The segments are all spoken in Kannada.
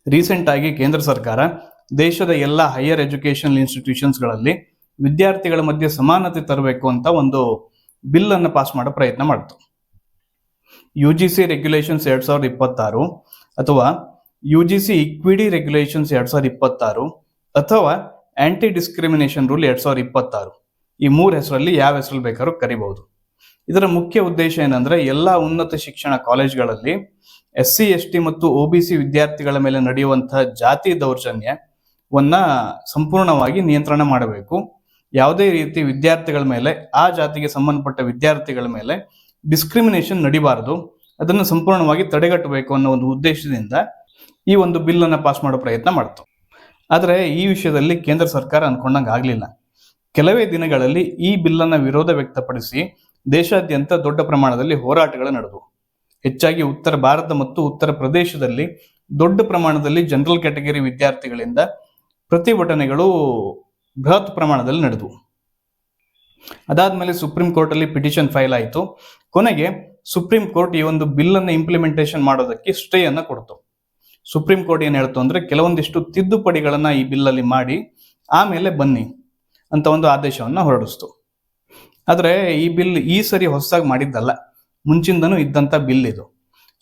ರೀಸೆಂಟ್ ಆಗಿ ಕೇಂದ್ರ ಸರ್ಕಾರ ದೇಶದ ಎಲ್ಲ ಹೈಯರ್ ಎಜುಕೇಶನಲ್ ಇನ್ಸ್ಟಿಟ್ಯೂಷನ್ಸ್ಗಳಲ್ಲಿ ವಿದ್ಯಾರ್ಥಿಗಳ ಮಧ್ಯೆ ಸಮಾನತೆ ತರಬೇಕು ಅಂತ ಒಂದು ಬಿಲ್ ಅನ್ನು ಪಾಸ್ ಮಾಡೋ ಪ್ರಯತ್ನ ಮಾಡಿತು. UGC ರೆಗ್ಯುಲೇಷನ್ಸ್ 2026 ಅಥವಾ UGC ಇಕ್ವಿಟಿ ರೆಗ್ಯುಲೇಷನ್ಸ್ 2026 ಅಥವಾ ಆಂಟಿ ಡಿಸ್ಕ್ರಿಮಿನೇಷನ್ ರೂಲ್ 2026 ಈ ಮೂರು ಹೆಸರಲ್ಲಿ ಯಾವ ಹೆಸರಲ್ಲಿ ಬೇಕಾದ್ರೂ ಕರಿಬಹುದು. ಇದರ ಮುಖ್ಯ ಉದ್ದೇಶ ಏನಂದ್ರೆ ಎಲ್ಲ ಉನ್ನತ ಶಿಕ್ಷಣ ಕಾಲೇಜ್ಗಳಲ್ಲಿ SC ST ಮತ್ತು OBC ವಿದ್ಯಾರ್ಥಿಗಳ ಮೇಲೆ ನಡೆಯುವಂತಹ ಜಾತಿ ದೌರ್ಜನ್ಯವನ್ನ ಸಂಪೂರ್ಣವಾಗಿ ನಿಯಂತ್ರಣ ಮಾಡಬೇಕು. ಯಾವುದೇ ರೀತಿ ವಿದ್ಯಾರ್ಥಿಗಳ ಮೇಲೆ, ಆ ಜಾತಿಗೆ ಸಂಬಂಧಪಟ್ಟ ವಿದ್ಯಾರ್ಥಿಗಳ ಮೇಲೆ ಡಿಸ್ಕ್ರಿಮಿನೇಷನ್ ನಡಿಬಾರದು, ಅದನ್ನು ಸಂಪೂರ್ಣವಾಗಿ ತಡೆಗಟ್ಟಬೇಕು ಅನ್ನೋ ಒಂದು ಉದ್ದೇಶದಿಂದ ಈ ಒಂದು ಬಿಲ್ ಅನ್ನ ಪಾಸ್ ಮಾಡೋ ಪ್ರಯತ್ನ ಮಾಡ್ತು. ಆದರೆ ಈ ವಿಷಯದಲ್ಲಿ ಕೇಂದ್ರ ಸರ್ಕಾರ ಅನ್ಕೊಂಡಂಗೆ ಆಗ್ಲಿಲ್ಲ. ಕೆಲವೇ ದಿನಗಳಲ್ಲಿ ಈ ಬಿಲ್ ಅನ್ನ ವಿರೋಧ ವ್ಯಕ್ತಪಡಿಸಿ ದೇಶಾದ್ಯಂತ ದೊಡ್ಡ ಪ್ರಮಾಣದಲ್ಲಿ ಹೋರಾಟಗಳು ನಡೆದವು. ಹೆಚ್ಚಾಗಿ ಉತ್ತರ ಭಾರತ ಮತ್ತು ಉತ್ತರ ಪ್ರದೇಶದಲ್ಲಿ ದೊಡ್ಡ ಪ್ರಮಾಣದಲ್ಲಿ ಜನರಲ್ ಕ್ಯಾಟಗರಿ ವಿದ್ಯಾರ್ಥಿಗಳಿಂದ ಪ್ರತಿಭಟನೆಗಳು ಬೃಹತ್ ಪ್ರಮಾಣದಲ್ಲಿ ನಡೆದವು. ಅದಾದ್ಮೇಲೆ ಸುಪ್ರೀಂ ಕೋರ್ಟ್ ಅಲ್ಲಿ ಪಿಟಿಷನ್ ಫೈಲ್ ಆಯಿತು. ಕೊನೆಗೆ ಸುಪ್ರೀಂ ಕೋರ್ಟ್ ಈ ಒಂದು ಬಿಲ್ ಅನ್ನ ಇಂಪ್ಲಿಮೆಂಟೇಷನ್ ಮಾಡೋದಕ್ಕೆ ಸ್ಟೇ ಅನ್ನ ಕೊಡ್ತು. ಸುಪ್ರೀಂ ಕೋರ್ಟ್ ಏನ್ ಹೇಳ್ತು ಅಂದ್ರೆ ಕೆಲವೊಂದಿಷ್ಟು ತಿದ್ದುಪಡಿಗಳನ್ನ ಈ ಬಿಲ್ ಅಲ್ಲಿ ಮಾಡಿ ಆಮೇಲೆ ಬನ್ನಿ ಅಂತ ಒಂದು ಆದೇಶವನ್ನ ಹೊರಡಿಸ್ತು. ಆದ್ರೆ ಈ ಬಿಲ್ ಈ ಸರಿ ಹೊಸದಾಗಿ ಮಾಡಿದ್ದಲ್ಲ, ಮುಂಚಿಂದನೂ ಇದ್ದಂತ ಬಿಲ್ ಇದು.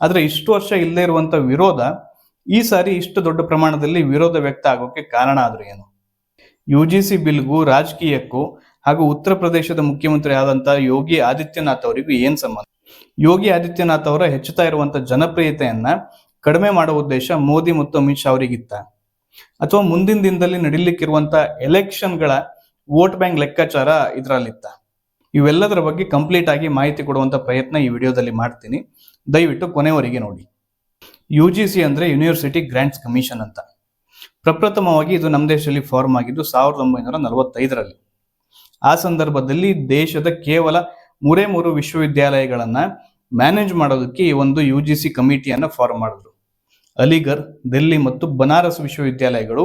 ಆದ್ರೆ ಇಷ್ಟು ವರ್ಷ ಇಲ್ಲದೆ ಇರುವಂತ ವಿರೋಧ ಈ ಸಾರಿ ಇಷ್ಟು ದೊಡ್ಡ ಪ್ರಮಾಣದಲ್ಲಿ ವಿರೋಧ ವ್ಯಕ್ತ ಆಗೋಕೆ ಕಾರಣ ಆದ್ರೂ ಏನು? UGC ಬಿಲ್ಗೂ ರಾಜಕೀಯಕ್ಕೂ ಹಾಗೂ ಉತ್ತರ ಪ್ರದೇಶದ ಮುಖ್ಯಮಂತ್ರಿ ಆದಂತಹ ಯೋಗಿ ಆದಿತ್ಯನಾಥ್ ಅವರಿಗೂ ಏನ್ ಸಂಬಂಧ? ಯೋಗಿ ಆದಿತ್ಯನಾಥ್ ಅವರ ಹೆಚ್ಚುತ್ತಾ ಇರುವಂತಹ ಜನಪ್ರಿಯತೆಯನ್ನ ಕಡಿಮೆ ಮಾಡೋ ಉದ್ದೇಶ ಮೋದಿ ಮತ್ತು ಅಮಿತ್ ಶಾ ಅವರಿಗಿತ್ತ, ಅಥವಾ ಮುಂದಿನ ದಿನದಲ್ಲಿ ನಡೀಲಿಕ್ಕಿರುವಂತಹ ಎಲೆಕ್ಷನ್ಗಳ ವೋಟ್ ಬ್ಯಾಂಕ್ ಲೆಕ್ಕಾಚಾರ ಇದರಲ್ಲಿತ್ತ? ಇವೆಲ್ಲದರ ಬಗ್ಗೆ ಕಂಪ್ಲೀಟ್ ಆಗಿ ಮಾಹಿತಿ ಕೊಡುವಂತ ಪ್ರಯತ್ನ ಈ ವಿಡಿಯೋದಲ್ಲಿ ಮಾಡ್ತೀನಿ. ದಯವಿಟ್ಟು ಕೊನೆವರೆಗೆ ನೋಡಿ. UGC ಅಂದ್ರೆ ಯೂನಿವರ್ಸಿಟಿ ಗ್ರಾಂಟ್ಸ್ ಕಮಿಷನ್ ಅಂತ. ಪ್ರಪ್ರಥಮವಾಗಿ ಇದು ನಮ್ಮ ದೇಶದಲ್ಲಿ ಫಾರ್ಮ್ ಆಗಿದ್ದು 1945ರಲ್ಲಿ. ಆ ಸಂದರ್ಭದಲ್ಲಿ ದೇಶದ ಕೇವಲ 3 ವಿಶ್ವವಿದ್ಯಾಲಯಗಳನ್ನ ಮ್ಯಾನೇಜ್ ಮಾಡೋದಕ್ಕೆ ಈ ಒಂದು UGC ಕಮಿಟಿಯನ್ನ ಫಾರ್ಮ್ ಮಾಡಿದ್ರು. ಅಲಿಗರ್, ದಿಲ್ಲಿ ಮತ್ತು ಬನಾರಸ್ ವಿಶ್ವವಿದ್ಯಾಲಯಗಳು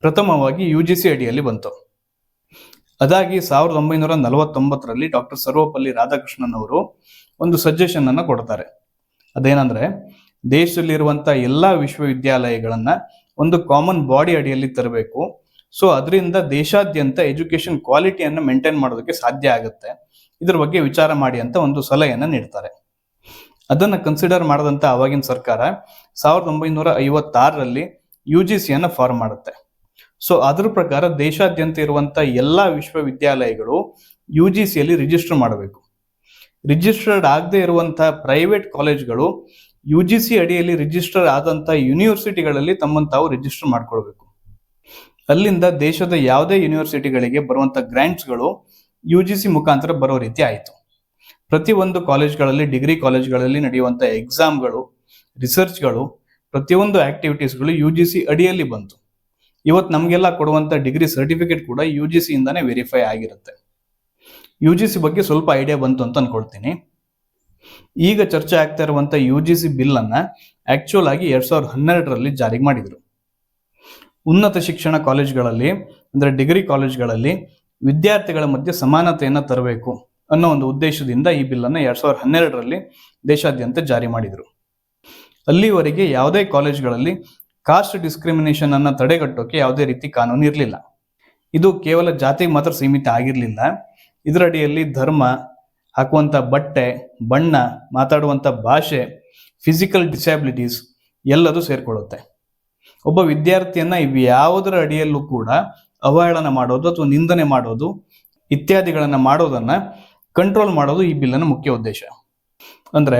ಪ್ರಥಮವಾಗಿ UGC ಅಡಿಯಲ್ಲಿ ಬಂತು. ಅದಾಗಿ 1949ರಲ್ಲಿ ಡಾಕ್ಟರ್ ಸರ್ವಪಲ್ಲಿ ರಾಧಾಕೃಷ್ಣನ್ ಅವರು ಒಂದು ಸಜೆಷನ್ ಅನ್ನ ಕೊಡ್ತಾರೆ. ಅದೇನಂದ್ರೆ ದೇಶದಲ್ಲಿರುವಂತಹ ಎಲ್ಲಾ ವಿಶ್ವವಿದ್ಯಾಲಯಗಳನ್ನ ಒಂದು ಕಾಮನ್ ಬಾಡಿ ಅಡಿಯಲ್ಲಿ ತರಬೇಕು. ಸೊ ಅದರಿಂದ ದೇಶಾದ್ಯಂತ ಎಜುಕೇಶನ್ ಕ್ವಾಲಿಟಿಯನ್ನು ಮೇಂಟೈನ್ ಮಾಡೋದಕ್ಕೆ ಸಾಧ್ಯ ಆಗುತ್ತೆ. ಇದ್ರ ಬಗ್ಗೆ ವಿಚಾರ ಮಾಡಿ ಅಂತ ಒಂದು ಸಲಹೆಯನ್ನ ನೀಡ್ತಾರೆ. ಅದನ್ನ ಕನ್ಸಿಡರ್ ಮಾಡದಂತ ಅವಾಗಿನ ಸರ್ಕಾರ 1956ರಲ್ಲಿ UGC ಅನ್ನ ಫಾರ್ಮ್ ಮಾಡುತ್ತೆ. ಸೊ ಅದ್ರ ಪ್ರಕಾರ ದೇಶಾದ್ಯಂತ ಇರುವಂತ ಎಲ್ಲಾ ವಿಶ್ವವಿದ್ಯಾಲಯಗಳು UGC ಅಲ್ಲಿ ರಿಜಿಸ್ಟರ್ ಮಾಡಬೇಕು. ರಿಜಿಸ್ಟರ್ಡ್ ಆಗದೆ ಇರುವಂತಹ ಪ್ರೈವೇಟ್ ಕಾಲೇಜ್ಗಳು UGC ಅಡಿಯಲ್ಲಿ ರಿಜಿಸ್ಟರ್ ಆದಂತ ಯೂನಿವರ್ಸಿಟಿಗಳಲ್ಲಿ ತಮ್ಮನ್ನು ತಾವು ರಿಜಿಸ್ಟರ್ ಮಾಡ್ಕೊಳ್ಬೇಕು. ಅಲ್ಲಿಂದ ದೇಶದ ಯಾವುದೇ ಯೂನಿವರ್ಸಿಟಿಗಳಿಗೆ ಬರುವಂತ ಗ್ರಾಂಟ್ಸ್ಗಳು UGC ಮುಖಾಂತರ ಬರೋ ರೀತಿ ಆಯಿತು. ಪ್ರತಿಯೊಂದು ಕಾಲೇಜ್ಗಳಲ್ಲಿ, ಡಿಗ್ರಿ ಕಾಲೇಜ್ಗಳಲ್ಲಿ ನಡೆಯುವಂತ ಎಕ್ಸಾಮ್ಗಳು, ರಿಸರ್ಚ್ಗಳು, ಪ್ರತಿಯೊಂದು ಆಕ್ಟಿವಿಟೀಸ್ಗಳು UGC ಅಡಿಯಲ್ಲಿ ಬಂತು. ಇವತ್ತು ನಮಗೆಲ್ಲ ಕೊಡುವಂತ ಡಿಗ್ರಿ ಸರ್ಟಿಫಿಕೇಟ್ ಕೂಡ UGC ಇಂದಾನೆ ವೆರಿಫೈ ಆಗಿರುತ್ತೆ. UGC ಬಗ್ಗೆ ಸ್ವಲ್ಪ ಐಡಿಯಾ ಬಂತು ಅಂತ ಅನ್ಕೊಳ್ತೀನಿ. ಈಗ ಚರ್ಚೆ ಆಗ್ತಾ ಇರುವಂತ UGC ಬಿಲ್ ಅನ್ನ ಆಕ್ಚುಯಲ್ ಆಗಿ 2012ರಲ್ಲಿ ಜಾರಿಗೆ ಮಾಡಿದ್ರು. ಉನ್ನತ ಶಿಕ್ಷಣ ಕಾಲೇಜ್ಗಳಲ್ಲಿ ಅಂದ್ರೆ ಡಿಗ್ರಿ ಕಾಲೇಜ್ಗಳಲ್ಲಿ ವಿದ್ಯಾರ್ಥಿಗಳ ಮಧ್ಯೆ ಸಮಾನತೆಯನ್ನ ತರಬೇಕು ಅನ್ನೋ ಒಂದು ಉದ್ದೇಶದಿಂದ ಈ ಬಿಲ್ ಅನ್ನ 2012ರಲ್ಲಿ ದೇಶಾದ್ಯಂತ ಜಾರಿ ಮಾಡಿದ್ರು. ಅಲ್ಲಿವರೆಗೆ ಯಾವುದೇ ಕಾಲೇಜ್ಗಳಲ್ಲಿ ಕಾಸ್ಟ್ ಡಿಸ್ಕ್ರಿಮಿನೇಷನ್ ಅನ್ನ ತಡೆಗಟ್ಟೋಕೆ ಯಾವುದೇ ರೀತಿ ಕಾನೂನು ಇರಲಿಲ್ಲ. ಇದು ಕೇವಲ ಜಾತಿಗೆ ಮಾತ್ರ ಸೀಮಿತ ಆಗಿರ್ಲಿಲ್ಲ. ಇದರ ಅಡಿಯಲ್ಲಿ ಧರ್ಮ, ಹಾಕುವಂತ ಬಟ್ಟೆ, ಬಣ್ಣ, ಮಾತಾಡುವಂತ ಭಾಷೆ, ಫಿಸಿಕಲ್ ಡಿಸ್ಯಾಬಿಲಿಟೀಸ್ ಎಲ್ಲದೂ ಸೇರ್ಕೊಳ್ಳುತ್ತೆ. ಒಬ್ಬ ವಿದ್ಯಾರ್ಥಿಯನ್ನ ಇವ್ಯಾವುದರ ಅಡಿಯಲ್ಲೂ ಕೂಡ ಅವಹೇಳನ ಮಾಡೋದು ಅಥವಾ ನಿಂದನೆ ಮಾಡೋದು ಇತ್ಯಾದಿಗಳನ್ನ ಮಾಡೋದನ್ನ ಕಂಟ್ರೋಲ್ ಮಾಡೋದು ಈ ಬಿಲ್ಲಿನ ಮುಖ್ಯ ಉದ್ದೇಶ. ಅಂದ್ರೆ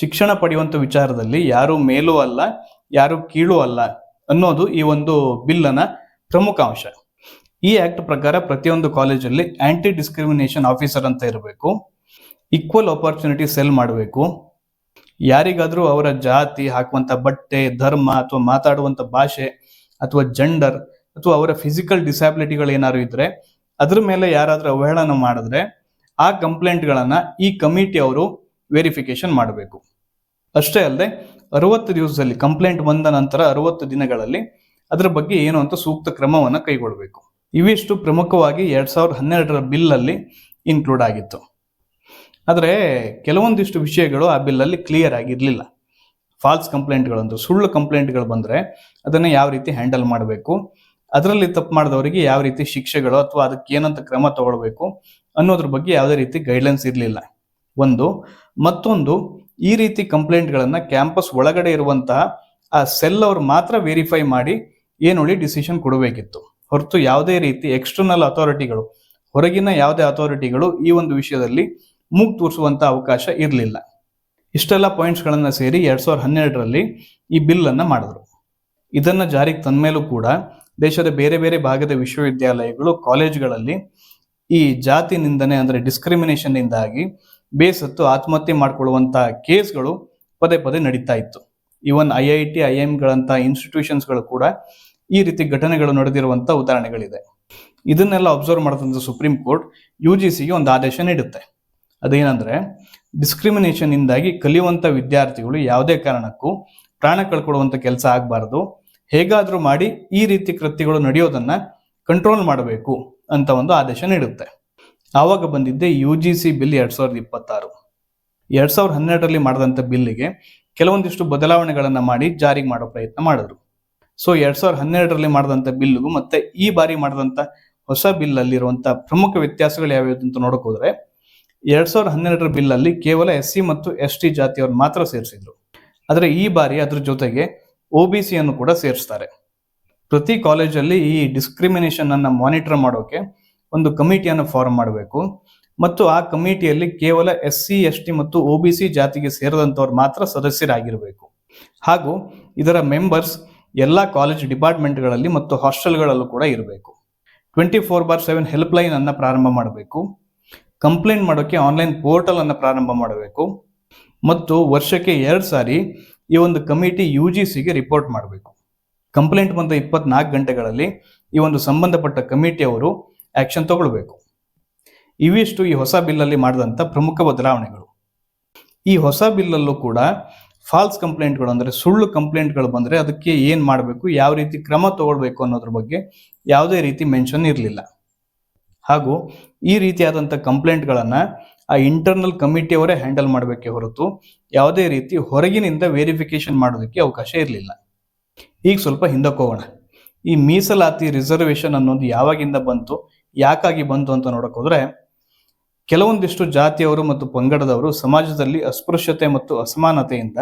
ಶಿಕ್ಷಣ ಪಡೆಯುವಂತ ವಿಚಾರದಲ್ಲಿ ಯಾರು ಮೇಲೂ ಅಲ್ಲ, ಯಾರು ಕೀಳು ಅಲ್ಲ ಅನ್ನೋದು ಈ ಒಂದು ಬಿಲ್ಲನ ಪ್ರಮುಖ ಅಂಶ. ಈ ಆಕ್ಟ್ ಪ್ರಕಾರ ಪ್ರತಿಯೊಂದು ಕಾಲೇಜಲ್ಲಿ ಆಂಟಿ ಡಿಸ್ಕ್ರಿಮಿನೇಷನ್ ಆಫೀಸರ್ ಅಂತ ಇರಬೇಕು. ಈಕ್ವಲ್ ಆಪರ್ಚುನಿಟಿ ಸೆಲ್ ಮಾಡಬೇಕು. ಯಾರಿಗಾದ್ರೂ ಅವರ ಜಾತಿ, ಹಾಕುವಂತ ಬಟ್ಟೆ, ಧರ್ಮ ಅಥವಾ ಮಾತಾಡುವಂತ ಭಾಷೆ ಅಥವಾ ಜೆಂಡರ್ ಅಥವಾ ಅವರ ಫಿಸಿಕಲ್ ಡಿಸ್ಯಾಬಿಲಿಟಿಗಳು ಏನಾದ್ರು ಇದ್ರೆ ಅದ್ರ ಮೇಲೆ ಯಾರಾದ್ರೂ ಅವಹೇಳನ ಮಾಡಿದ್ರೆ ಆ ಕಂಪ್ಲೇಂಟ್ಗಳನ್ನ ಈ ಕಮಿಟಿ ಅವರು ವೆರಿಫಿಕೇಶನ್ ಮಾಡಬೇಕು. ಅಷ್ಟೇ ಅಲ್ಲದೆ 60 ದಿವಸದಲ್ಲಿ ಕಂಪ್ಲೇಂಟ್ ಬಂದ ನಂತರ 60 ದಿನಗಳಲ್ಲಿ ಅದರ ಬಗ್ಗೆ ಏನು ಅಂತ ಸೂಕ್ತ ಕ್ರಮವನ್ನ ಕೈಗೊಳ್ಳಬೇಕು. ಇವಿಷ್ಟು ಪ್ರಮುಖವಾಗಿ 2012ರ ಬಿಲ್ ಅಲ್ಲಿ ಇನ್ಕ್ಲೂಡ್ ಆಗಿತ್ತು. ಆದರೆ ಕೆಲವೊಂದಿಷ್ಟು ವಿಷಯಗಳು ಆ ಬಿಲ್ ಅಲ್ಲಿ ಕ್ಲಿಯರ್ ಆಗಿರ್ಲಿಲ್ಲ. ಫಾಲ್ಸ್ ಕಂಪ್ಲೇಂಟ್ಗಳು ಅಂದ್ರೆ ಸುಳ್ಳು ಕಂಪ್ಲೇಂಟ್ಗಳು ಬಂದ್ರೆ ಅದನ್ನ ಯಾವ ರೀತಿ ಹ್ಯಾಂಡಲ್ ಮಾಡಬೇಕು, ಅದರಲ್ಲಿ ತಪ್ಪು ಮಾಡಿದವರಿಗೆ ಯಾವ ರೀತಿ ಶಿಕ್ಷೆಗಳು ಅಥವಾ ಅದಕ್ಕೆ ಏನಂತ ಕ್ರಮ ತಗೊಳ್ಬೇಕು ಅನ್ನೋದ್ರ ಬಗ್ಗೆ ಯಾವುದೇ ರೀತಿ ಗೈಡ್ಲೈನ್ಸ್ ಇರಲಿಲ್ಲ ಒಂದು. ಮತ್ತೊಂದು, ಈ ರೀತಿ ಕಂಪ್ಲೇಂಟ್ಗಳನ್ನ ಕ್ಯಾಂಪಸ್ ಒಳಗಡೆ ಇರುವಂತಹ ಆ ಸೆಲ್ ಅವ್ರು ಮಾತ್ರ ವೆರಿಫೈ ಮಾಡಿ ಏನೊಳ್ಳಿ ಡಿಸಿಷನ್ ಕೊಡಬೇಕಿತ್ತು, ಹೊರತು ಯಾವುದೇ ರೀತಿ ಎಕ್ಸ್ಟರ್ನಲ್ ಅಥಾರಿಟಿಗಳು, ಹೊರಗಿನ ಯಾವುದೇ ಅಥಾರಿಟಿಗಳು ಈ ಒಂದು ವಿಷಯದಲ್ಲಿ ಮೂಗು ತೂರಿಸುವಂತ ಅವಕಾಶ ಇರಲಿಲ್ಲ. ಇಷ್ಟೆಲ್ಲ ಪಾಯಿಂಟ್ಸ್ಗಳನ್ನ ಸೇರಿ 2012ರಲ್ಲಿ ಈ ಬಿಲ್ ಅನ್ನ ಮಾಡಿದ್ರು. ಇದನ್ನ ಜಾರಿಗೆ ತಂದ ಮೇಲೂ ಕೂಡ ದೇಶದ ಬೇರೆ ಬೇರೆ ಭಾಗದ ವಿಶ್ವವಿದ್ಯಾಲಯಗಳು, ಕಾಲೇಜ್ಗಳಲ್ಲಿ ಈ ಜಾತಿ ನಿಂದನೆ ಅಂದ್ರೆ ಡಿಸ್ಕ್ರಿಮಿನೇಷನ್ ಇಂದಾಗಿ ಬೇಸತ್ತು ಆತ್ಮಹತ್ಯೆ ಮಾಡಿಕೊಳ್ಳುವಂತ ಕೇಸ್ಗಳು ಪದೇ ಪದೇ ನಡೀತಾ ಇತ್ತು. ಈವನ್ IIT, IIM ಗಳಂತ ಇನ್ಸ್ಟಿಟ್ಯೂಷನ್ಸ್ಗಳು ಕೂಡ ಈ ರೀತಿ ಘಟನೆಗಳು ನಡೆದಿರುವಂತ ಉದಾಹರಣೆಗಳಿದೆ. ಇದನ್ನೆಲ್ಲ ಅಬ್ಸರ್ವ್ ಮಾಡಿದಂತ ಸುಪ್ರೀಂ ಕೋರ್ಟ್ UGCಗೆ ಒಂದು ಆದೇಶ ನೀಡುತ್ತೆ. ಅದೇನಂದ್ರೆ, ಡಿಸ್ಕ್ರಿಮಿನೇಷನ್ ಇಂದಾಗಿ ಕಲಿಯುವಂತ ವಿದ್ಯಾರ್ಥಿಗಳು ಯಾವುದೇ ಕಾರಣಕ್ಕೂ ಪ್ರಾಣ ಕಳ್ಕೊಳ್ಳುವಂತ ಕೆಲಸ ಆಗಬಾರದು, ಹೇಗಾದ್ರೂ ಮಾಡಿ ಈ ರೀತಿ ಕೃತ್ಯಗಳು ನಡೆಯೋದನ್ನ ಕಂಟ್ರೋಲ್ ಮಾಡಬೇಕು ಅಂತ ಒಂದು ಆದೇಶ ನೀಡುತ್ತೆ. ಆವಾಗ ಬಂದಿದ್ದೆ UGC ಬಿಲ್ 2026. 2012ರಲ್ಲಿ ಮಾಡಿದಂಥ ಬಿಲ್ಲಿಗೆ ಕೆಲವೊಂದಿಷ್ಟು ಬದಲಾವಣೆಗಳನ್ನ ಮಾಡಿ ಜಾರಿಗೆ ಮಾಡೋ ಪ್ರಯತ್ನ ಮಾಡಿದ್ರು. ಸೊ 2012ರಲ್ಲಿ ಮಾಡಿದಂಥ ಬಿಲ್ಗೂ ಮತ್ತೆ ಈ ಬಾರಿ ಮಾಡಿದಂಥ ಹೊಸ ಬಿಲ್ ಅಲ್ಲಿರುವಂತಹ ಪ್ರಮುಖ ವ್ಯತ್ಯಾಸಗಳು ಯಾವ್ಯಾವ್ದು ಅಂತ ನೋಡಕ್ ಹೋದ್ರೆ, 2012ರ ಬಿಲ್ ಅಲ್ಲಿ ಕೇವಲ SC ಮತ್ತು ST ಜಾತಿಯವ್ರು ಮಾತ್ರ ಸೇರಿಸಿದ್ರು. ಆದ್ರೆ ಈ ಬಾರಿ ಅದ್ರ ಜೊತೆಗೆ OBC ಅನ್ನು ಕೂಡ ಸೇರಿಸ್ತಾರೆ. ಪ್ರತಿ ಕಾಲೇಜಲ್ಲಿ ಈ ಡಿಸ್ಕ್ರಿಮಿನೇಷನ್ ಅನ್ನ ಮಾನಿಟರ್ ಮಾಡೋಕೆ ಒಂದು ಕಮಿಟಿಯನ್ನು ಫಾರ್ಮ್ ಮಾಡಬೇಕು ಮತ್ತು ಆ ಕಮಿಟಿಯಲ್ಲಿ ಕೇವಲ SC, ST ಮತ್ತು OBC ಜಾತಿಗೆ ಸೇರಿದಂತವ್ರು ಮಾತ್ರ ಸದಸ್ಯರಾಗಿರಬೇಕು. ಹಾಗೂ ಇದರ ಮೆಂಬರ್ಸ್ ಎಲ್ಲ ಕಾಲೇಜ್ ಡಿಪಾರ್ಟ್ಮೆಂಟ್ಗಳಲ್ಲಿ ಮತ್ತು ಹಾಸ್ಟೆಲ್ಗಳಲ್ಲೂ ಕೂಡ ಇರಬೇಕು. 24/7 ಹೆಲ್ಪ್ ಲೈನ್ ಅನ್ನ ಪ್ರಾರಂಭ ಮಾಡಬೇಕು. ಕಂಪ್ಲೇಂಟ್ ಮಾಡೋಕೆ ಆನ್ಲೈನ್ ಪೋರ್ಟಲ್ ಅನ್ನ ಪ್ರಾರಂಭ ಮಾಡಬೇಕು ಮತ್ತು ವರ್ಷಕ್ಕೆ 2 ಸಾರಿ ಈ ಒಂದು ಕಮಿಟಿ UGCಗೆ ರಿಪೋರ್ಟ್ ಮಾಡಬೇಕು. ಕಂಪ್ಲೇಂಟ್ ಬಂದ 24 ಗಂಟೆಗಳಲ್ಲಿ ಈ ಒಂದು ಸಂಬಂಧಪಟ್ಟ ಕಮಿಟಿಯವರು ಆಕ್ಷನ್ ತಗೊಳ್ಬೇಕು. ಇವಿಷ್ಟು ಈ ಹೊಸ ಬಿಲ್ಲಲ್ಲಿ ಮಾಡಿದಂಥ ಪ್ರಮುಖ ಬದಲಾವಣೆಗಳು. ಈ ಹೊಸ ಬಿಲ್ಲಲ್ಲೂ ಕೂಡ ಫಾಲ್ಸ್ ಕಂಪ್ಲೇಂಟ್ಗಳು ಅಂದ್ರೆ ಸುಳ್ಳು ಕಂಪ್ಲೇಂಟ್ಗಳು ಬಂದ್ರೆ ಅದಕ್ಕೆ ಏನ್ ಮಾಡಬೇಕು, ಯಾವ ರೀತಿ ಕ್ರಮ ತಗೊಳ್ಬೇಕು ಅನ್ನೋದ್ರ ಬಗ್ಗೆ ಯಾವುದೇ ರೀತಿ ಮೆನ್ಷನ್ ಇರಲಿಲ್ಲ. ಹಾಗೂ ಈ ರೀತಿಯಾದಂಥ ಕಂಪ್ಲೇಂಟ್ಗಳನ್ನ ಆ ಇಂಟರ್ನಲ್ ಕಮಿಟಿಯವರೇ ಹ್ಯಾಂಡಲ್ ಮಾಡಬೇಕೇ ಹೊರತು ಯಾವುದೇ ರೀತಿ ಹೊರಗಿನಿಂದ ವೆರಿಫಿಕೇಶನ್ ಮಾಡೋದಕ್ಕೆ ಅವಕಾಶ ಇರಲಿಲ್ಲ. ಈಗ ಸ್ವಲ್ಪ ಹಿಂದಕ್ಕೆ ಹೋಗೋಣ. ಈ ಮೀಸಲಾತಿ ರಿಸರ್ವೇಶನ್ ಅನ್ನೋದು ಯಾವಾಗಿಂದ ಬಂತು, ಯಾಕಾಗಿ ಬಂತು ಅಂತ ನೋಡಕ್ ಹೋದ್ರೆ, ಕೆಲವೊಂದಿಷ್ಟು ಜಾತಿಯವರು ಮತ್ತು ಪಂಗಡದವರು ಸಮಾಜದಲ್ಲಿ ಅಸ್ಪೃಶ್ಯತೆ ಮತ್ತು ಅಸಮಾನತೆಯಿಂದ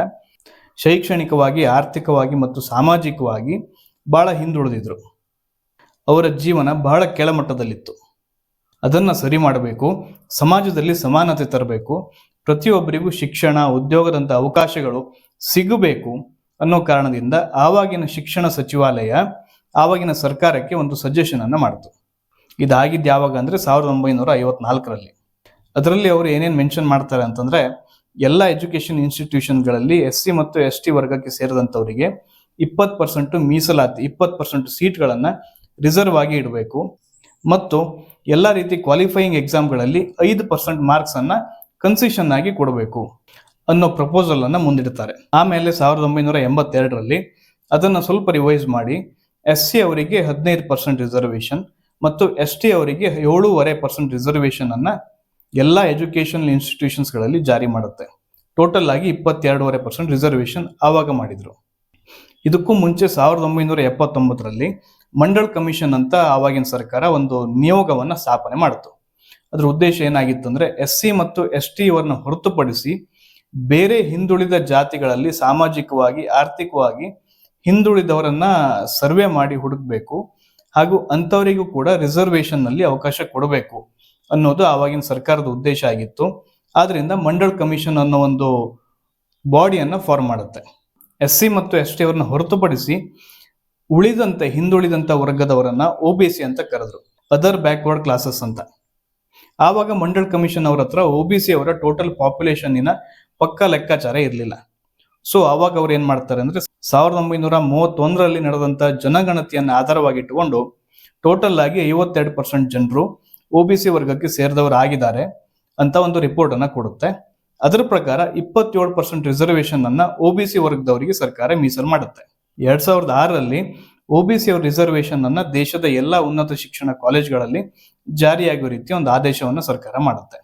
ಶೈಕ್ಷಣಿಕವಾಗಿ, ಆರ್ಥಿಕವಾಗಿ ಮತ್ತು ಸಾಮಾಜಿಕವಾಗಿ ಬಹಳ ಹಿಂದುಳಿದಿದ್ರು. ಅವರ ಜೀವನ ಬಹಳ ಕೆಳಮಟ್ಟದಲ್ಲಿತ್ತು. ಅದನ್ನ ಸರಿ ಮಾಡಬೇಕು, ಸಮಾಜದಲ್ಲಿ ಸಮಾನತೆ ತರಬೇಕು, ಪ್ರತಿಯೊಬ್ಬರಿಗೂ ಶಿಕ್ಷಣ, ಉದ್ಯೋಗದಂತ ಅವಕಾಶಗಳು ಸಿಗಬೇಕು ಅನ್ನೋ ಕಾರಣದಿಂದ ಆವಾಗಿನ ಶಿಕ್ಷಣ ಸಚಿವಾಲಯ ಆವಾಗಿನ ಸರ್ಕಾರಕ್ಕೆ ಒಂದು ಸಜೆಷನ್ ಅನ್ನ ಮಾಡಿತು. ಇದಾಗಿದ್ದು ಯಾವಾಗ ಅಂದ್ರೆ 1954ರಲ್ಲಿ. ಅದರಲ್ಲಿ ಅವರು ಏನೇನು ಮೆನ್ಷನ್ ಮಾಡ್ತಾರೆ ಅಂತಂದ್ರೆ, ಎಲ್ಲ ಎಜುಕೇಶನ್ ಇನ್ಸ್ಟಿಟ್ಯೂಷನ್ಗಳಲ್ಲಿ SC ಮತ್ತು ST ವರ್ಗಕ್ಕೆ ಸೇರಿದಂಥವರಿಗೆ 20% ಮೀಸಲಾತಿ, 20% ಸೀಟ್ಗಳನ್ನ ರಿಸರ್ವ್ ಆಗಿ ಇಡಬೇಕು ಮತ್ತು ಎಲ್ಲ ರೀತಿ ಕ್ವಾಲಿಫೈಯಿಂಗ್ ಎಕ್ಸಾಮ್ಗಳಲ್ಲಿ 5% ಮಾರ್ಕ್ಸ್ ಅನ್ನ ಕನ್ಸೆಷನ್ ಆಗಿ ಕೊಡಬೇಕು ಅನ್ನೋ ಪ್ರಪೋಸಲ್ ಅನ್ನ ಮುಂದಿಡ್ತಾರೆ. ಆಮೇಲೆ 1982ರಲ್ಲಿ ಅದನ್ನ ಸ್ವಲ್ಪ ರಿವೈಸ್ ಮಾಡಿ SC ಅವರಿಗೆ 15% ರಿಸರ್ವೇಶನ್ ಮತ್ತು ST ಅವರಿಗೆ 7.5% ರಿಸರ್ವೇಶನ್ ಅನ್ನ ಎಲ್ಲ ಎಜುಕೇಶನ್ ಇನ್ಸ್ಟಿಟ್ಯೂಷನ್ಸ್ಗಳಲ್ಲಿ ಜಾರಿ ಮಾಡುತ್ತೆ. ಟೋಟಲ್ ಆಗಿ 22.5% ರಿಸರ್ವೇಶನ್ ಆವಾಗ ಮಾಡಿದ್ರು. ಇದಕ್ಕೂ ಮುಂಚೆ 1979ರಲ್ಲಿ ಮಂಡಲ್ ಕಮಿಷನ್ ಅಂತ ಆವಾಗಿನ ಸರ್ಕಾರ ಒಂದು ನಿಯೋಗವನ್ನ ಸ್ಥಾಪನೆ ಮಾಡಿತು. ಅದ್ರ ಉದ್ದೇಶ ಏನಾಗಿತ್ತು ಅಂದ್ರೆ, SC ಮತ್ತು ST ಅವರನ್ನ ಹೊರತುಪಡಿಸಿ ಬೇರೆ ಹಿಂದುಳಿದ ಜಾತಿಗಳಲ್ಲಿ ಸಾಮಾಜಿಕವಾಗಿ, ಆರ್ಥಿಕವಾಗಿ ಹಿಂದುಳಿದವರನ್ನ ಸರ್ವೆ ಮಾಡಿ ಹುಡುಕ್ಬೇಕು ಹಾಗೂ ಅಂಥವರಿಗೂ ಕೂಡ ರಿಸರ್ವೇಶನ್ ನಲ್ಲಿ ಅವಕಾಶ ಕೊಡಬೇಕು ಅನ್ನೋದು ಆವಾಗಿನ ಸರ್ಕಾರದ ಉದ್ದೇಶ ಆಗಿತ್ತು. ಆದ್ರಿಂದ ಮಂಡಲ್ ಕಮಿಷನ್ ಅನ್ನೋ ಒಂದು ಬಾಡಿಯನ್ನ ಫಾರ್ಮ್ ಮಾಡುತ್ತೆ. SC ಮತ್ತು ST ಅವರನ್ನ ಹೊರತುಪಡಿಸಿ ಉಳಿದಂತೆ ಹಿಂದುಳಿದಂತ ವರ್ಗದವರನ್ನ OBC ಅಂತ ಕರೆದ್ರು, ಅದರ್ ಬ್ಯಾಕ್ವರ್ಡ್ ಕ್ಲಾಸಸ್ ಅಂತ. ಆವಾಗ ಮಂಡಲ್ ಕಮಿಷನ್ ಅವ್ರ ಹತ್ರ OBC ಅವರ ಟೋಟಲ್ ಪಾಪ್ಯುಲೇಷನ್ನಿನ ಪಕ್ಕಾ ಲೆಕ್ಕಾಚಾರ ಇರಲಿಲ್ಲ. ಸೊ ಅವಾಗ ಅವ್ರು ಏನ್ ಮಾಡ್ತಾರೆ ಅಂದ್ರೆ, 1931ರಲ್ಲಿ ನಡೆದಂತ ಜನಗಣತಿಯನ್ನ ಆಧಾರವಾಗಿಟ್ಟುಕೊಂಡು ಟೋಟಲ್ ಆಗಿ 52% ಜನರು OBC ವರ್ಗಕ್ಕೆ ಸೇರಿದವರು ಆಗಿದ್ದಾರೆ ಅಂತ ಒಂದು ರಿಪೋರ್ಟ್ ಅನ್ನ ಕೊಡುತ್ತೆ. ಅದರ ಪ್ರಕಾರ 27% ರಿಸರ್ವೇಶನ್ ಅನ್ನ OBC ವರ್ಗದವರಿಗೆ ಸರ್ಕಾರ ಮೀಸಲು ಮಾಡುತ್ತೆ. 2006ರಲ್ಲಿ OBC ಅವರ ರಿಸರ್ವೇಶನ್ ಅನ್ನ ದೇಶದ ಎಲ್ಲಾ ಉನ್ನತ ಶಿಕ್ಷಣ ಕಾಲೇಜ್ಗಳಲ್ಲಿ ಜಾರಿಯಾಗುವ ರೀತಿ ಒಂದು ಆದೇಶವನ್ನು ಸರ್ಕಾರ ಮಾಡುತ್ತೆ.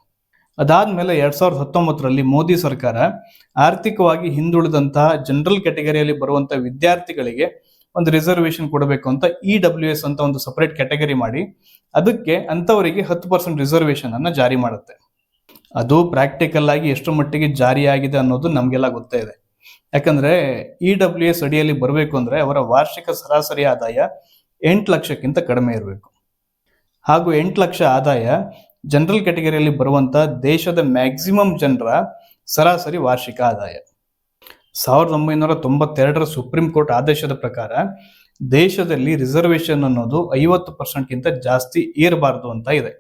ಅದಾದ್ಮೇಲೆ 2019ರಲ್ಲಿ ಮೋದಿ ಸರ್ಕಾರ ಆರ್ಥಿಕವಾಗಿ ಹಿಂದುಳಿದಂತಹ ಜನರಲ್ ಕ್ಯಾಟಗರಿಯಲ್ಲಿ ಬರುವಂತಹ ವಿದ್ಯಾರ್ಥಿಗಳಿಗೆ ಒಂದು ರಿಸರ್ವೇಶನ್ ಕೊಡಬೇಕು ಅಂತ EWS ಅಂತ ಒಂದು ಸಪರೇಟ್ ಕ್ಯಾಟಗರಿ ಮಾಡಿ ಅದಕ್ಕೆ ಅಂತವರಿಗೆ 10% ರಿಸರ್ವೇಶನ್ ಅನ್ನ ಜಾರಿ ಮಾಡುತ್ತೆ. ಅದು ಪ್ರಾಕ್ಟಿಕಲ್ ಆಗಿ ಎಷ್ಟು ಮಟ್ಟಿಗೆ ಜಾರಿಯಾಗಿದೆ ಅನ್ನೋದು ನಮಗೆಲ್ಲ ಗೊತ್ತೇ ಇದೆ. ಯಾಕಂದ್ರೆ EWS ಅಡಿಯಲ್ಲಿ ಬರಬೇಕು ಅಂದ್ರೆ ಅವರ ವಾರ್ಷಿಕ ಸರಾಸರಿ ಆದಾಯ 8 ಲಕ್ಷಕ್ಕಿಂತ ಕಡಿಮೆ ಇರಬೇಕು. ಹಾಗೂ 8 ಲಕ್ಷ ಆದಾಯ ಜನರಲ್ ಕ್ಯಾಟಗರಿಯಲ್ಲಿ ಬರುವಂತ ದೇಶದ ಮ್ಯಾಕ್ಸಿಮಮ್ ಜನರ ಸರಾಸರಿ ವಾರ್ಷಿಕ ಆದಾಯ. 1992ರ ಸುಪ್ರೀಂ ಕೋರ್ಟ್ ಆದೇಶದ ಪ್ರಕಾರ ದೇಶದಲ್ಲಿ ರಿಸರ್ವೇಶನ್ ಅನ್ನೋದು 50%ಗಿಂತ ಜಾಸ್ತಿ ಏರಬಾರದು ಅಂತ ಇದೆ.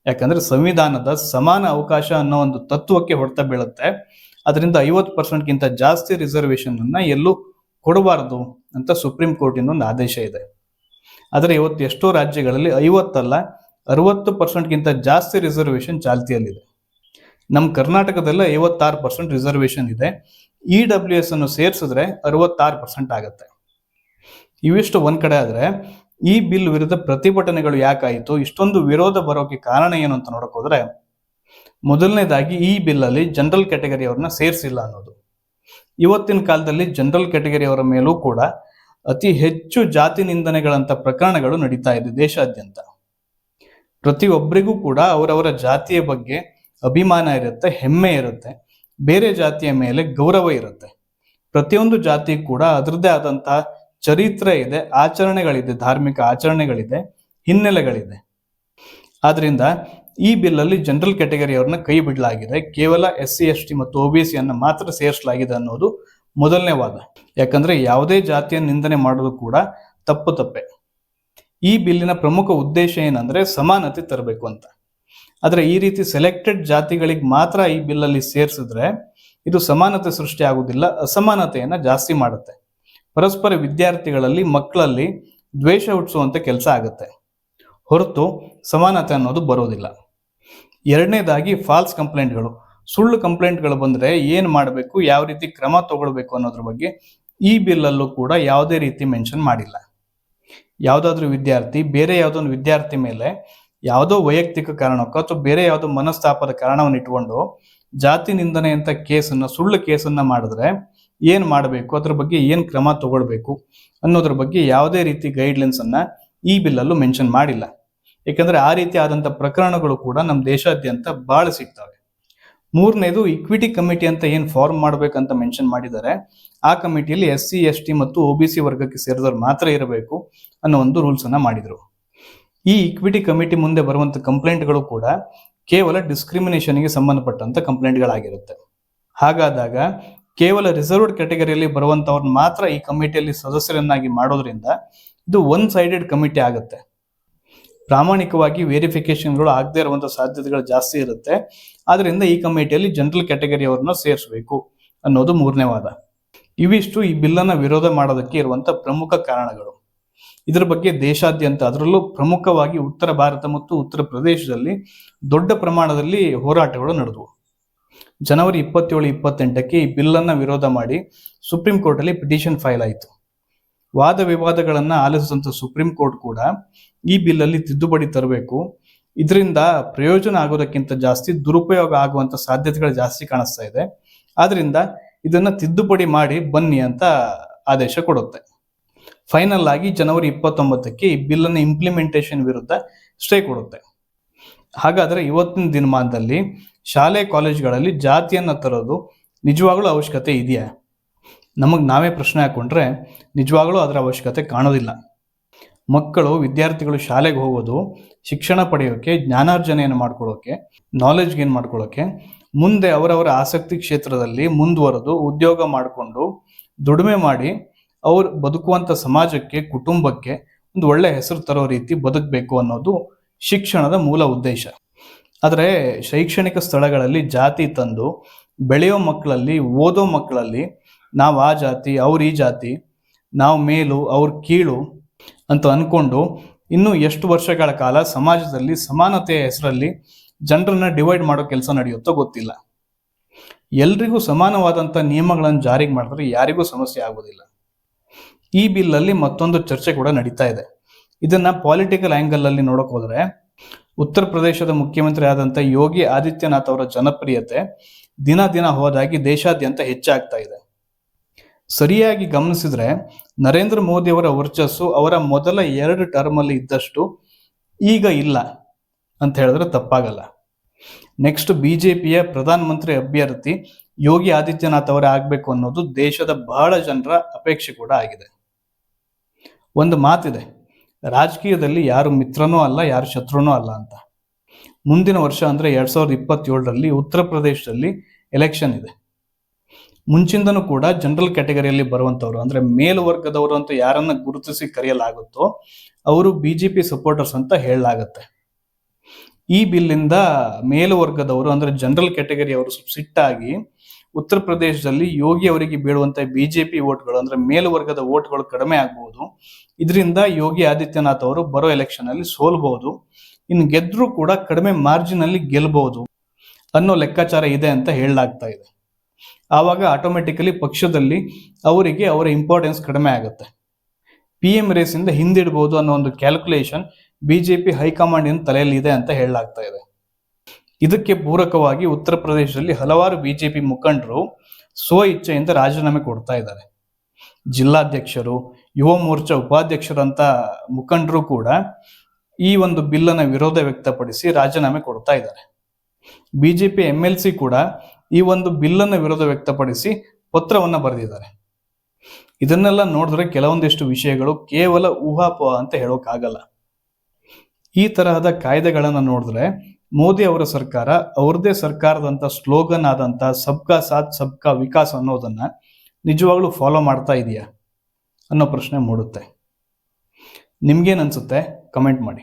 ಯಾಕಂದ್ರೆ ಸಂವಿಧಾನದ ಸಮಾನ ಅವಕಾಶ ಅನ್ನೋ ಒಂದು ತತ್ವಕ್ಕೆ ಹೊಡೆತ ಬೀಳುತ್ತೆ. ಅದರಿಂದ 50%ಗಿಂತ ಜಾಸ್ತಿ ರಿಸರ್ವೇಶನ್ ಅನ್ನ ಎಲ್ಲೂ ಕೊಡಬಾರದು ಅಂತ ಸುಪ್ರೀಂ ಕೋರ್ಟ್ ಇಂದ ಒಂದು ಆದೇಶ ಇದೆ. ಆದರೆ ಇವತ್ತು ಎಷ್ಟೋ ರಾಜ್ಯಗಳಲ್ಲಿ 50 ಅಲ್ಲ 60%ಗಿಂತ ಜಾಸ್ತಿ ರಿಸರ್ವೇಶನ್ ಚಾಲ್ತಿಯಲ್ಲಿದೆ. ನಮ್ಮ ಕರ್ನಾಟಕದಲ್ಲ 56% ರಿಸರ್ವೇಶನ್ ಇದೆ. EWS ಅನ್ನು ಸೇರಿಸಿದ್ರೆ 66% ಆಗುತ್ತೆ. ಇವಿಷ್ಟು ಒಂದ್ ಕಡೆ ಆದ್ರೆ ಈ ಬಿಲ್ ವಿರುದ್ಧ ಪ್ರತಿಭಟನೆಗಳು ಯಾಕಾಯಿತು, ಇಷ್ಟೊಂದು ವಿರೋಧ ಬರೋಕೆ ಕಾರಣ ಏನು ಅಂತ ನೋಡಕ್ ಹೋದ್ರೆ, ಮೊದಲನೇದಾಗಿ ಈ ಬಿಲ್ ಅಲ್ಲಿ ಜನರಲ್ ಕ್ಯಾಟಗರಿ ಅವ್ರನ್ನ ಸೇರಿಸಿಲ್ಲ ಅನ್ನೋದು. ಇವತ್ತಿನ ಕಾಲದಲ್ಲಿ ಜನರಲ್ ಕ್ಯಾಟಗರಿ ಅವರ ಮೇಲೂ ಕೂಡ ಅತಿ ಹೆಚ್ಚು ಜಾತಿ ನಿಂದನೆಗಳಂತ ಪ್ರಕರಣಗಳು ನಡೀತಾ ಇದೆ ದೇಶಾದ್ಯಂತ. ಪ್ರತಿಯೊಬ್ಬರಿಗೂ ಕೂಡ ಅವರವರ ಜಾತಿಯ ಬಗ್ಗೆ ಅಭಿಮಾನ ಇರುತ್ತೆ, ಹೆಮ್ಮೆ ಇರುತ್ತೆ, ಬೇರೆ ಜಾತಿಯ ಮೇಲೆ ಗೌರವ ಇರುತ್ತೆ. ಪ್ರತಿಯೊಂದು ಜಾತಿ ಕೂಡ ಅದರದ್ದೇ ಆದಂತಹ ಚರಿತ್ರೆ ಇದೆ, ಆಚರಣೆಗಳಿದೆ, ಧಾರ್ಮಿಕ ಆಚರಣೆಗಳಿದೆ, ಹಿನ್ನೆಲೆಗಳಿದೆ. ಆದ್ರಿಂದ ಈ ಬಿಲ್ ಅಲ್ಲಿ ಜನರಲ್ ಕ್ಯಾಟಗರಿ ಅವ್ರನ್ನ ಕೈ ಬಿಡಲಾಗಿದೆ. ಕೇವಲ SC ST ಮತ್ತು OBC ಅನ್ನ ಮಾತ್ರ ಸೇರಿಸಲಾಗಿದೆ ಅನ್ನೋದು ಮೊದಲನೇ ವಾದ. ಯಾಕಂದ್ರೆ ಯಾವುದೇ ಜಾತಿಯ ನಿಂದನೆ ಮಾಡೋದು ಕೂಡ ತಪ್ಪೆ. ಈ ಬಿಲ್ಲಿನ ಪ್ರಮುಖ ಉದ್ದೇಶ ಏನಂದ್ರೆ ಸಮಾನತೆ ತರಬೇಕು ಅಂತ. ಆದ್ರೆ ಈ ರೀತಿ ಸೆಲೆಕ್ಟೆಡ್ ಜಾತಿಗಳಿಗೆ ಮಾತ್ರ ಈ ಬಿಲ್ ಅಲ್ಲಿ ಸೇರಿಸಿದ್ರೆ ಇದು ಸಮಾನತೆ ಸೃಷ್ಟಿ ಆಗುವುದಿಲ್ಲ, ಅಸಮಾನತೆಯನ್ನ ಜಾಸ್ತಿ ಮಾಡುತ್ತೆ. ಪರಸ್ಪರ ವಿದ್ಯಾರ್ಥಿಗಳಲ್ಲಿ ಮಕ್ಕಳಲ್ಲಿ ದ್ವೇಷ ಹುಟ್ಟಿಸುವಂತ ಕೆಲಸ ಆಗುತ್ತೆ ಹೊರತು ಸಮಾನತೆ ಅನ್ನೋದು ಬರೋದಿಲ್ಲ. ಎರಡನೇದಾಗಿ ಫಾಲ್ಸ್ ಕಂಪ್ಲೇಂಟ್ಗಳು, ಸುಳ್ಳು ಕಂಪ್ಲೇಂಟ್ಗಳು ಬಂದ್ರೆ ಏನ್ ಮಾಡಬೇಕು, ಯಾವ ರೀತಿ ಕ್ರಮ ತಗೊಳ್ಬೇಕು ಅನ್ನೋದ್ರ ಬಗ್ಗೆ ಈ ಬಿಲ್ ಅಲ್ಲೂ ಕೂಡ ಯಾವುದೇ ರೀತಿ ಮೆನ್ಷನ್ ಮಾಡಿಲ್ಲ. ಯಾವ್ದಾದ್ರು ವಿದ್ಯಾರ್ಥಿ ಬೇರೆ ಯಾವ್ದೊಂದು ವಿದ್ಯಾರ್ಥಿ ಮೇಲೆ ಯಾವುದೋ ವೈಯಕ್ತಿಕ ಕಾರಣಕ್ಕೋ ಅಥವಾ ಬೇರೆ ಯಾವುದೋ ಮನಸ್ತಾಪದ ಕಾರಣವನ್ನು ಇಟ್ಕೊಂಡು ಜಾತಿ ನಿಂದನೆ ಅಂತ ಕೇಸನ್ನ, ಸುಳ್ಳು ಕೇಸನ್ನ ಮಾಡಿದ್ರೆ ಏನ್ ಮಾಡಬೇಕು, ಅದ್ರ ಬಗ್ಗೆ ಏನ್ ಕ್ರಮ ತಗೊಳ್ಬೇಕು ಅನ್ನೋದ್ರ ಬಗ್ಗೆ ಯಾವುದೇ ರೀತಿ ಗೈಡ್ಲೈನ್ಸ್ ಅನ್ನ ಈ ಬಿಲ್ ಅಲ್ಲೂ ಮೆನ್ಷನ್ ಮಾಡಿಲ್ಲ. ಯಾಕಂದ್ರೆ ಆ ರೀತಿ ಆದಂತ ಪ್ರಕರಣಗಳು ಕೂಡ ನಮ್ಮ ದೇಶಾದ್ಯಂತ ಬಹಳ ಸಿಗ್ತವೆ. ಮೂರನೇದು ಇಕ್ವಿಟಿ ಕಮಿಟಿ ಅಂತ ಏನ್ ಫಾರ್ಮ್ ಮಾಡ್ಬೇಕಂತ ಮೆನ್ಷನ್ ಮಾಡಿದ್ದಾರೆ. ಆ ಕಮಿಟಿಯಲ್ಲಿ SC ST ಮತ್ತು OBC ವರ್ಗಕ್ಕೆ ಸೇರಿದವರು ಮಾತ್ರ ಇರಬೇಕು ಅನ್ನೋ ಒಂದು ರೂಲ್ಸ್ ಅನ್ನ ಮಾಡಿದ್ರು. ಈ ಇಕ್ವಿಟಿ ಕಮಿಟಿ ಮುಂದೆ ಬರುವಂತ ಕಂಪ್ಲೇಂಟ್ಗಳು ಕೂಡ ಕೇವಲ ಡಿಸ್ಕ್ರಿಮಿನೇಷನ್ಗೆ ಸಂಬಂಧಪಟ್ಟಂತ ಕಂಪ್ಲೇಂಟ್ಗಳಾಗಿರುತ್ತೆ. ಹಾಗಾದಾಗ ಕೇವಲ ರಿಸರ್ವ್ಡ್ ಕ್ಯಾಟಗರಿಯಲ್ಲಿ ಬರುವಂತವ್ರನ್ನ ಮಾತ್ರ ಈ ಕಮಿಟಿಯಲ್ಲಿ ಸದಸ್ಯರನ್ನಾಗಿ ಮಾಡೋದ್ರಿಂದ ಇದು ಒನ್ ಸೈಡೆಡ್ ಕಮಿಟಿ ಆಗುತ್ತೆ. ಪ್ರಾಮಾಣಿಕವಾಗಿ ವೆರಿಫಿಕೇಶನ್ಗಳು ಆಗದೆ ಇರುವಂತ ಸಾಧ್ಯತೆಗಳು ಜಾಸ್ತಿ ಇರುತ್ತೆ. ಆದ್ರಿಂದ ಈ ಕಮಿಟಿಯಲ್ಲಿ ಜನರಲ್ ಕ್ಯಾಟಗರಿ ಅವ್ರನ್ನ ಸೇರಿಸಬೇಕು ಅನ್ನೋದು ಮೂರನೇ ವಾದ. ಇವಿಷ್ಟು ಈ ಬಿಲ್ ಅನ್ನ ವಿರೋಧ ಮಾಡೋದಕ್ಕೆ ಇರುವಂತ ಪ್ರಮುಖ ಕಾರಣಗಳು. ಇದರ ಬಗ್ಗೆ ದೇಶಾದ್ಯಂತ, ಅದರಲ್ಲೂ ಪ್ರಮುಖವಾಗಿ ಉತ್ತರ ಭಾರತ ಮತ್ತು ಉತ್ತರ ಪ್ರದೇಶದಲ್ಲಿ ದೊಡ್ಡ ಪ್ರಮಾಣದಲ್ಲಿ ಹೋರಾಟಗಳು ನಡೆದವು. ಜನವರಿ 27-28ಕ್ಕೆ ಈ ಬಿಲ್ ಅನ್ನ ವಿರೋಧ ಮಾಡಿ ಸುಪ್ರೀಂ ಕೋರ್ಟ್ ಅಲ್ಲಿ ಪಿಟಿಷನ್ ಫೈಲ್ ಆಯಿತು. ವಾದ ವಿವಾದಗಳನ್ನ ಆಲಿಸಿದಂತ ಸುಪ್ರೀಂ ಕೋರ್ಟ್ ಕೂಡ ಈ ಬಿಲ್ ಅಲ್ಲಿ ತಿದ್ದುಪಡಿ ತರಬೇಕು, ಇದರಿಂದ ಪ್ರಯೋಜನ ಆಗೋದಕ್ಕಿಂತ ಜಾಸ್ತಿ ದುರುಪಯೋಗ ಆಗುವಂತ ಸಾಧ್ಯತೆಗಳು ಜಾಸ್ತಿ ಕಾಣಿಸ್ತಾ ಇದೆ, ಆದ್ರಿಂದ ಇದನ್ನ ತಿದ್ದುಪಡಿ ಮಾಡಿ ಬನ್ನಿ ಅಂತ ಆದೇಶ ಕೊಡುತ್ತೆ. ಫೈನಲ್ ಆಗಿ ಜನವರಿ 29ಕ್ಕೆ ಈ ಬಿಲ್ ಅನ್ನ ಇಂಪ್ಲಿಮೆಂಟೇಷನ್ ವಿರುದ್ಧ ಸ್ಟೇ ಕೊಡುತ್ತೆ. ಹಾಗಾದ್ರೆ ಇವತ್ತಿನ ದಿನಮಾನದಲ್ಲಿ ಶಾಲೆ ಕಾಲೇಜ್ಗಳಲ್ಲಿ ಜಾತಿಯನ್ನ ತರೋದು ನಿಜವಾಗ್ಲೂ ಅವಶ್ಯಕತೆ ಇದೆಯಾ? ನಮಗ್ ನಾವೇ ಪ್ರಶ್ನೆ ಹಾಕೊಂಡ್ರೆ ನಿಜವಾಗ್ಲೂ ಅದರ ಅವಶ್ಯಕತೆ ಕಾಣೋದಿಲ್ಲ. ಮಕ್ಕಳು, ವಿದ್ಯಾರ್ಥಿಗಳು ಶಾಲೆಗೆ ಹೋಗೋದು ಶಿಕ್ಷಣ ಪಡೆಯೋಕೆ, ಜ್ಞಾನಾರ್ಜನೆಯನ್ನು ಮಾಡ್ಕೊಳ್ಳೋಕೆ, ನಾಲೆಜ್ ಗೇನ್ ಮಾಡ್ಕೊಳ್ಳೋಕೆ, ಮುಂದೆ ಅವರವರ ಆಸಕ್ತಿ ಕ್ಷೇತ್ರದಲ್ಲಿ ಮುಂದುವರೆದು ಉದ್ಯೋಗ ಮಾಡಿಕೊಂಡು ದುಡಿಮೆ ಮಾಡಿ ಅವ್ರು ಬದುಕುವಂತ ಸಮಾಜಕ್ಕೆ, ಕುಟುಂಬಕ್ಕೆ ಒಂದು ಒಳ್ಳೆ ಹೆಸರು ತರೋ ರೀತಿ ಬದುಕಬೇಕು ಅನ್ನೋದು ಶಿಕ್ಷಣದ ಮೂಲ ಉದ್ದೇಶ. ಆದರೆ ಶೈಕ್ಷಣಿಕ ಸ್ಥಳಗಳಲ್ಲಿ ಜಾತಿ ತಂದು ಬೆಳೆಯೋ ಮಕ್ಕಳಲ್ಲಿ, ಓದೋ ಮಕ್ಕಳಲ್ಲಿ ನಾವು ಆ ಜಾತಿ, ಅವ್ರು ಈ ಜಾತಿ, ನಾವು ಮೇಲು ಅವ್ರ ಕೀಳು ಅಂತ ಅನ್ಕೊಂಡು ಇನ್ನು ಎಷ್ಟು ವರ್ಷಗಳ ಕಾಲ ಸಮಾಜದಲ್ಲಿ ಸಮಾನತೆಯ ಹೆಸರಲ್ಲಿ ಜನರನ್ನ ಡಿವೈಡ್ ಮಾಡೋ ಕೆಲಸ ನಡೆಯುತ್ತೋ ಗೊತ್ತಿಲ್ಲ. ಎಲ್ರಿಗೂ ಸಮಾನವಾದಂತ ನಿಯಮಗಳನ್ನು ಜಾರಿಗೆ ಮಾಡಿದ್ರೆ ಯಾರಿಗೂ ಸಮಸ್ಯೆ ಆಗೋದಿಲ್ಲ. ಈ ಬಿಲ್ ಅಲ್ಲಿ ಮತ್ತೊಂದು ಚರ್ಚೆ ಕೂಡ ನಡೀತಾ ಇದೆ. ಇದನ್ನ ಪಾಲಿಟಿಕಲ್ ಆಂಗಲ್ ಅಲ್ಲಿ ನೋಡಕ್ ಹೋದ್ರೆ ಉತ್ತರ ಪ್ರದೇಶದ ಮುಖ್ಯಮಂತ್ರಿ ಆದಂತ ಯೋಗಿ ಆದಿತ್ಯನಾಥ್ ಅವರ ಜನಪ್ರಿಯತೆ ದಿನ ದಿನ ಹೋದಾಗಿ ದೇಶಾದ್ಯಂತ ಹೆಚ್ಚಾಗ್ತಾ ಇದೆ. ಸರಿಯಾಗಿ ಗಮನಿಸಿದ್ರೆ ನರೇಂದ್ರ ಮೋದಿ ಅವರ ವರ್ಚಸ್ಸು ಅವರ ಮೊದಲ 2 ಟರ್ಮ್ ಅಲ್ಲಿ ಇದ್ದಷ್ಟು ಈಗ ಇಲ್ಲ ಅಂತ ಹೇಳಿದ್ರೆ ತಪ್ಪಾಗಲ್ಲ. ನೆಕ್ಸ್ಟ್ ಬಿಜೆಪಿಯ ಪ್ರಧಾನ ಮಂತ್ರಿ ಅಭ್ಯರ್ಥಿ ಯೋಗಿ ಆದಿತ್ಯನಾಥ್ ಅವರೇ ಆಗ್ಬೇಕು ಅನ್ನೋದು ದೇಶದ ಬಹಳ ಜನರ ಅಪೇಕ್ಷೆ ಕೂಡ ಆಗಿದೆ. ಒಂದು ಮಾತಿದೆ, ರಾಜಕೀಯದಲ್ಲಿ ಯಾರು ಮಿತ್ರನೂ ಅಲ್ಲ, ಯಾರು ಶತ್ರುನೂ ಅಲ್ಲ ಅಂತ. ಮುಂದಿನ ವರ್ಷ ಅಂದ್ರೆ 2027ರಲ್ಲಿ ಉತ್ತರ ಪ್ರದೇಶದಲ್ಲಿ ಎಲೆಕ್ಷನ್ ಇದೆ. ಮುಂಚಿಂದನೂ ಕೂಡ ಜನರಲ್ ಕ್ಯಾಟಗರಿಯಲ್ಲಿ ಬರುವಂತವ್ರು ಅಂದ್ರೆ ಮೇಲ್ವರ್ಗದವರು ಅಂತ ಯಾರನ್ನ ಗುರುತಿಸಿ ಕರೆಯಲಾಗುತ್ತೋ ಅವರು ಬಿಜೆಪಿ ಸಪೋರ್ಟರ್ಸ್ ಅಂತ ಹೇಳಲಾಗತ್ತೆ. ಈ ಬಿಲ್ಲಿಂದ ಮೇಲ್ವರ್ಗದವರು ಅಂದ್ರೆ ಜನರಲ್ ಕ್ಯಾಟಗರಿ ಅವರು ಸಿಟ್ಟಾಗಿ ಉತ್ತರ ಪ್ರದೇಶದಲ್ಲಿ ಯೋಗಿ ಅವರಿಗೆ ಬೀಳುವಂತ ಬಿಜೆಪಿ ಓಟ್ಗಳು ಅಂದ್ರೆ ಮೇಲ್ವರ್ಗದ ಓಟ್ಗಳು ಕಡಿಮೆ ಆಗ್ಬಹುದು. ಇದರಿಂದ ಯೋಗಿ ಆದಿತ್ಯನಾಥ್ ಅವರು ಬರೋ ಎಲೆಕ್ಷನ್ ಅಲ್ಲಿ ಸೋಲ್ಬಹುದು. ಇನ್ನು ಗೆದ್ರೂ ಕೂಡ ಕಡಿಮೆ ಮಾರ್ಜಿನ್ ಅಲ್ಲಿ ಗೆಲ್ಬಹುದು ಅನ್ನೋ ಲೆಕ್ಕಾಚಾರ ಇದೆ ಅಂತ ಹೇಳಲಾಗ್ತಾ ಇದೆ. ಆವಾಗ ಆಟೋಮೆಟಿಕಲಿ ಪಕ್ಷದಲ್ಲಿ ಅವರಿಗೆ ಅವರ ಇಂಪಾರ್ಟೆನ್ಸ್ ಕಡಿಮೆ ಆಗುತ್ತೆ. PM ರೇಸ್ ಇಂದ ಹಿಂದಿಡಬಹುದು ಅನ್ನೋ ಒಂದು ಕ್ಯಾಲ್ಕುಲೇಷನ್ ಬಿಜೆಪಿ ಹೈಕಮಾಂಡ್ ತಲೆಯಲ್ಲಿ ಇದೆ ಅಂತ ಹೇಳಲಾಗ್ತಾ ಇದೆ. ಇದಕ್ಕೆ ಪೂರಕವಾಗಿ ಉತ್ತರ ಪ್ರದೇಶದಲ್ಲಿ ಹಲವಾರು ಬಿಜೆಪಿ ಮುಖಂಡರು ಸ್ವ ಇಚ್ಛೆಯಿಂದ ರಾಜೀನಾಮೆ ಕೊಡ್ತಾ ಇದ್ದಾರೆ. ಜಿಲ್ಲಾಧ್ಯಕ್ಷರು, ಯುವ ಮೋರ್ಚಾ ಉಪಾಧ್ಯಕ್ಷರಂತ ಮುಖಂಡರು ಕೂಡ ಈ ಒಂದು ಬಿಲ್ಲನ್ನ ವಿರೋಧ ವ್ಯಕ್ತಪಡಿಸಿ ರಾಜೀನಾಮೆ ಕೊಡ್ತಾ ಇದ್ದಾರೆ. ಬಿಜೆಪಿ MLC ಕೂಡ ಈ ಒಂದು ಬಿಲ್ಲನ್ನ ವಿರೋಧ ವ್ಯಕ್ತಪಡಿಸಿ ಪತ್ರವನ್ನ ಬರೆದಿದ್ದಾರೆ. ಇದನ್ನೆಲ್ಲ ನೋಡಿದ್ರೆ ಕೆಲವೊಂದಿಷ್ಟು ವಿಷಯಗಳು ಕೇವಲ ಊಹಾಪೋಹ ಅಂತ ಹೇಳೋಕ್ಕಾಗಲ್ಲ. ಈ ತರಹದ ಕಾಯ್ದೆಗಳನ್ನ ನೋಡಿದ್ರೆ ಮೋದಿ ಅವರ ಸರ್ಕಾರ ಅವ್ರದೇ ಸರ್ಕಾರದಂತ ಸ್ಲೋಗನ್ ಆದಂತ ಸಬ್ಕಾ ಸಾಥ್ ಸಬ್ಕಾ ವಿಕಾಸ್ ಅನ್ನೋದನ್ನ ನಿಜವಾಗ್ಲೂ ಫಾಲೋ ಮಾಡ್ತಾ ಇದೆಯಾ ಅನ್ನೋ ಪ್ರಶ್ನೆ ಮೂಡುತ್ತೆ. ನಿಮ್ಗೇನ್ ಅನ್ಸುತ್ತೆ? ಕಮೆಂಟ್ ಮಾಡಿ.